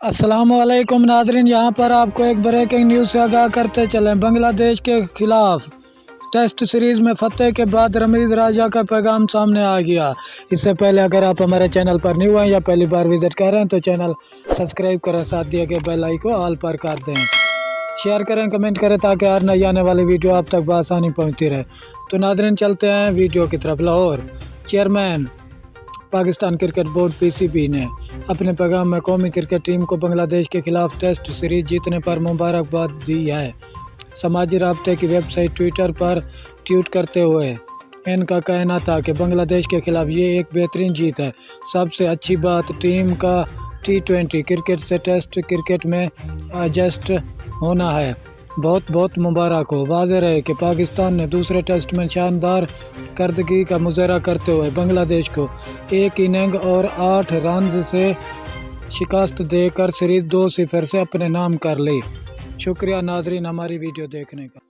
अस्सलाम वालेकुम नाज़रीन, यहाँ पर आपको एक ब्रेकिंग न्यूज़ से आगाह करते चलें। बांग्लादेश के खिलाफ टेस्ट सीरीज़ में फतेह के बाद रमीज़ राजा का पैगाम सामने आ गया। इससे पहले अगर आप हमारे चैनल पर न्यू हैं या पहली बार विज़िट कर रहे हैं तो चैनल सब्सक्राइब करें, साथ दिए गए बेल आइकन को ऑल पर कर दें, शेयर करें, कमेंट करें ताकि हर नई आने वाली वीडियो आप तक बआसानी पहुँचती रहे। तो नाज़रीन चलते हैं वीडियो की तरफ। Lahore chairman Pakistan cricket board (PCB) ने अपने पैगाम में कौमी क्रिकेट टीम को बांग्लादेश के खिलाफ टेस्ट सीरीज जीतने पर मुबारकबाद दी है। समाजी राब्ते की वेबसाइट ट्विटर पर ट्वीट करते हुए इनका कहना था कि बांग्लादेश के खिलाफ ये एक बेहतरीन जीत है। सबसे अच्छी बात टीम का T20 क्रिकेट से टेस्ट क्रिकेट में एडजस्ट होना है। बहुत बहुत मुबारक हो। वाज़ेह रहे कि पाकिस्तान ने दूसरे टेस्ट में शानदार कारकर्दगी का मुजाहरा करते हुए बांग्लादेश को 1 इनिंग और 8 रन से शिकस्त देकर सीरीज 2-0 से अपने नाम कर ली। शुक्रिया नाजरीन हमारी वीडियो देखने का।